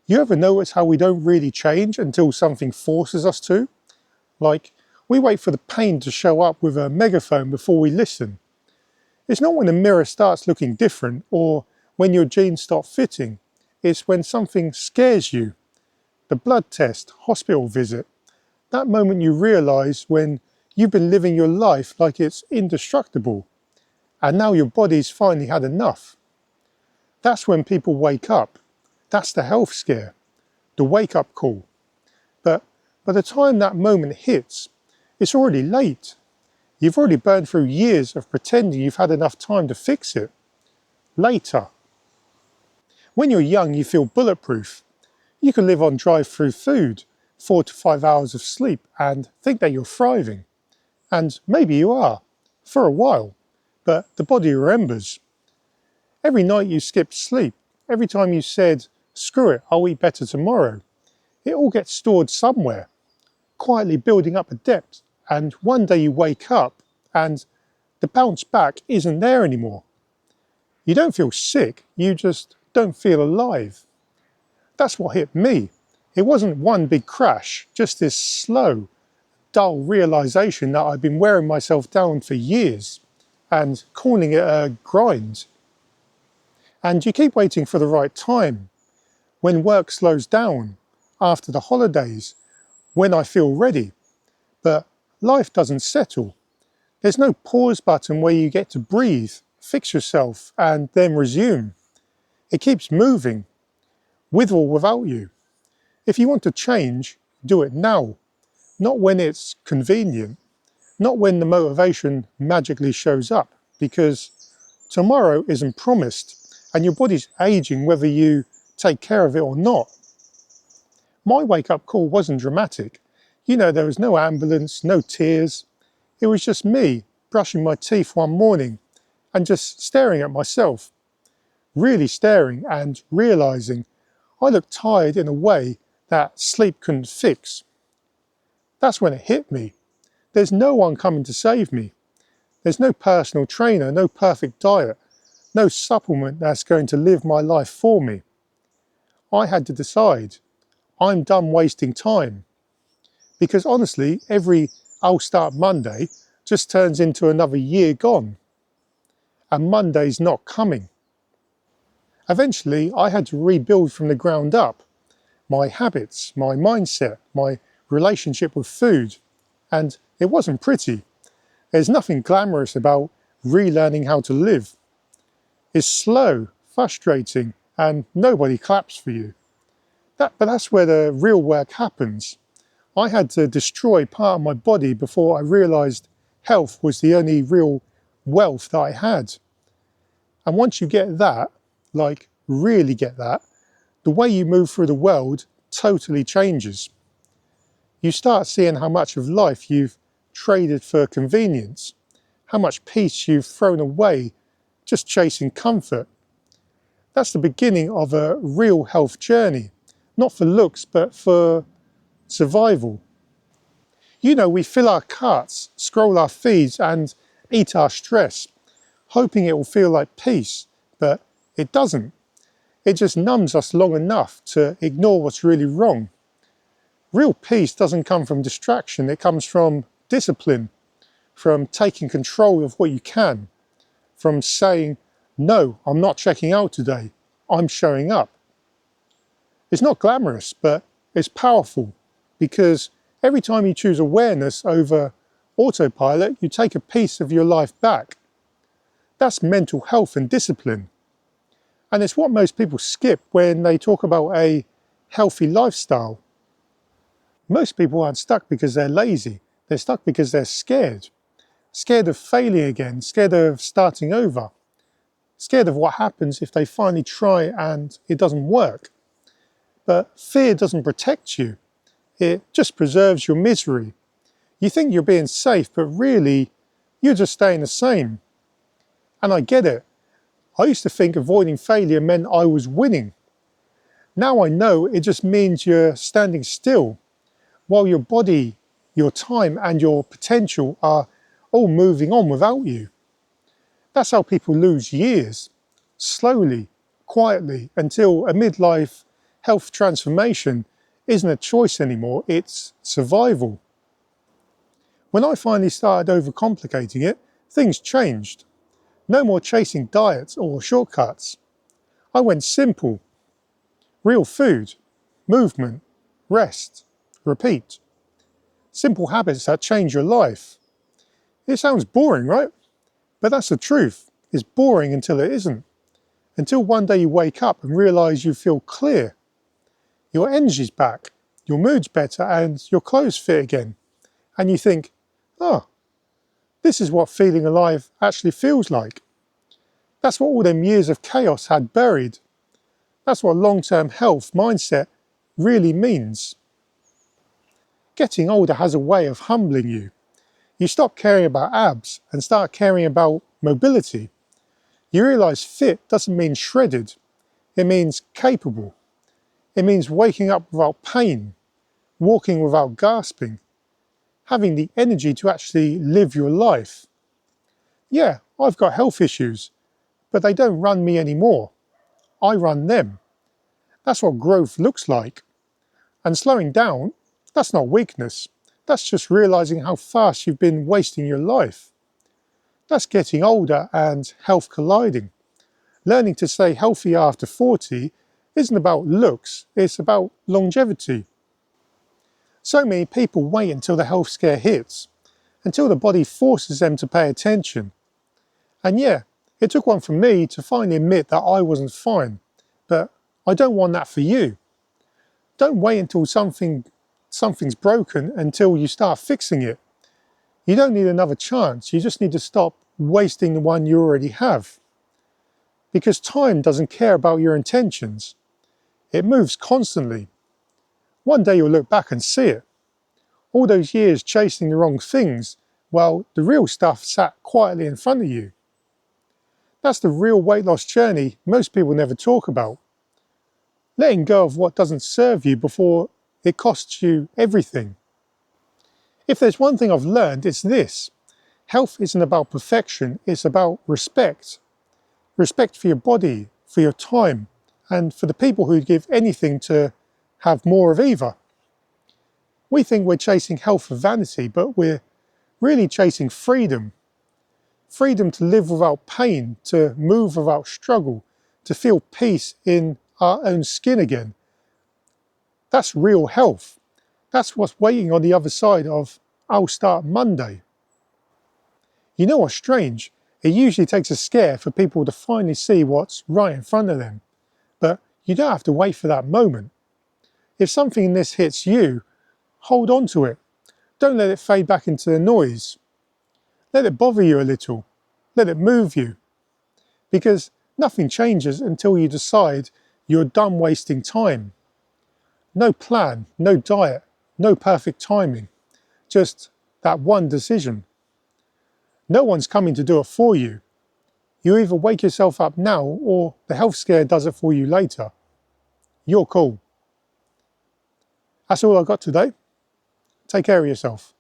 You ever notice how we don't really change until something forces us to? Like, we wait for the pain to show up with a megaphone before we listen. It's not when the mirror starts looking different or when your jeans start fitting. It's when something scares you. The blood test, hospital visit, that moment you realise when you've been living your life like it's indestructible, and now your body's finally had enough. That's when people wake up. That's the health scare, the wake-up call. But by the time that moment hits, it's already late. You've already burned through years of pretending you've had enough time to fix it. Later. When you're young, you feel bulletproof. You can live on drive-through food, 4 to 5 hours of sleep, and think that you're thriving. And maybe you are, for a while, but the body remembers. Every night you skipped sleep, every time you said, "Screw it, I'll eat better tomorrow," it all gets stored somewhere, quietly building up a debt, and one day you wake up and the bounce back isn't there anymore. You don't feel sick, you just don't feel alive. That's what hit me. It wasn't one big crash, just this slow, dull realization that I've been wearing myself down for years and calling it a grind. And you keep waiting for the right time, when work slows down, after the holidays, when I feel ready. But life doesn't settle. There's no pause button where you get to breathe, fix yourself, and then resume. It keeps moving, with or without you. If you want to change, do it now, not when it's convenient, not when the motivation magically shows up, because tomorrow isn't promised, and your body's aging whether you take care of it or not. My wake-up call wasn't dramatic. There was no ambulance, no tears. It was just me brushing my teeth one morning and just staring at myself, really staring and realising I looked tired in a way that sleep couldn't fix. That's when it hit me. There's no one coming to save me. There's no personal trainer, no perfect diet, no supplement that's going to live my life for me. I had to decide. I'm done wasting time. Because honestly, every "I'll start Monday" just turns into another year gone. And Monday's not coming. Eventually, I had to rebuild from the ground up. My habits, my mindset, my relationship with food. And it wasn't pretty. There's nothing glamorous about relearning how to live. It's slow, frustrating, and nobody claps for you. But that's where the real work happens. I had to destroy part of my body before I realised health was the only real wealth that I had. And once you get that, like really get that, the way you move through the world totally changes. You start seeing how much of life you've traded for convenience, how much peace you've thrown away just chasing comfort. That's the beginning of a real health journey, not for looks, but for survival. We fill our carts, scroll our feeds, and eat our stress, hoping it will feel like peace, but it doesn't. It just numbs us long enough to ignore what's really wrong. Real peace doesn't come from distraction, it comes from discipline, from taking control of what you can, from saying, "No, I'm not checking out today, I'm showing up." It's not glamorous, but it's powerful, because every time you choose awareness over autopilot, you take a piece of your life back. That's mental health and discipline. And it's what most people skip when they talk about a healthy lifestyle. Most people aren't stuck because they're lazy. They're stuck because they're scared. Scared of failing again, scared of starting over. Scared of what happens if they finally try and it doesn't work. But fear doesn't protect you. It just preserves your misery. You think you're being safe, but really, you're just staying the same. And I get it. I used to think avoiding failure meant I was winning. Now I know it just means you're standing still, while your body, your time, and your potential are all moving on without you. That's how people lose years, slowly, quietly, until a midlife Health transformation isn't a choice anymore, it's survival. When I finally started overcomplicating it, things changed. No more chasing diets or shortcuts. I went simple. Real food, movement, rest, repeat. Simple habits that change your life. It sounds boring, right? But that's the truth. It's boring until it isn't. Until one day you wake up and realise you feel clear. Your energy's back, your mood's better, and your clothes fit again. And you think, oh, this is what feeling alive actually feels like. That's what all them years of chaos had buried. That's what long-term health mindset really means. Getting older has a way of humbling you. You stop caring about abs and start caring about mobility. You realise fit doesn't mean shredded. It means capable. It means waking up without pain, walking without gasping, having the energy to actually live your life. Yeah, I've got health issues, but they don't run me anymore. I run them. That's what growth looks like. And slowing down, that's not weakness. That's just realising how fast you've been wasting your life. That's getting older and health colliding. Learning to stay healthy after 40 isn't about looks, it's about longevity. So many people wait until the health scare hits, until the body forces them to pay attention. And yeah, it took one from me to finally admit that I wasn't fine, but I don't want that for you. Don't wait until something's broken until you start fixing it. You don't need another chance, you just need to stop wasting the one you already have. Because time doesn't care about your intentions. It moves constantly. One day you'll look back and see it. All those years chasing the wrong things, while the real stuff sat quietly in front of you. That's the real weight loss journey most people never talk about. Letting go of what doesn't serve you before it costs you everything. If there's one thing I've learned, it's this. Health isn't about perfection, it's about respect. Respect for your body, for your time, and for the people who'd give anything to have more of either. We think we're chasing health for vanity, but we're really chasing freedom. Freedom to live without pain, to move without struggle, to feel peace in our own skin again. That's real health. That's what's waiting on the other side of I'll start Monday. You know what's strange? It usually takes a scare for people to finally see what's right in front of them. But you don't have to wait for that moment. If something in this hits you, hold on to it. Don't let it fade back into the noise. Let it bother you a little. Let it move you. Because nothing changes until you decide you're done wasting time. No plan, no diet, no perfect timing. Just that one decision. No one's coming to do it for you. You either wake yourself up now or the health scare does it for you later. You're cool. That's all I've got today. Take care of yourself.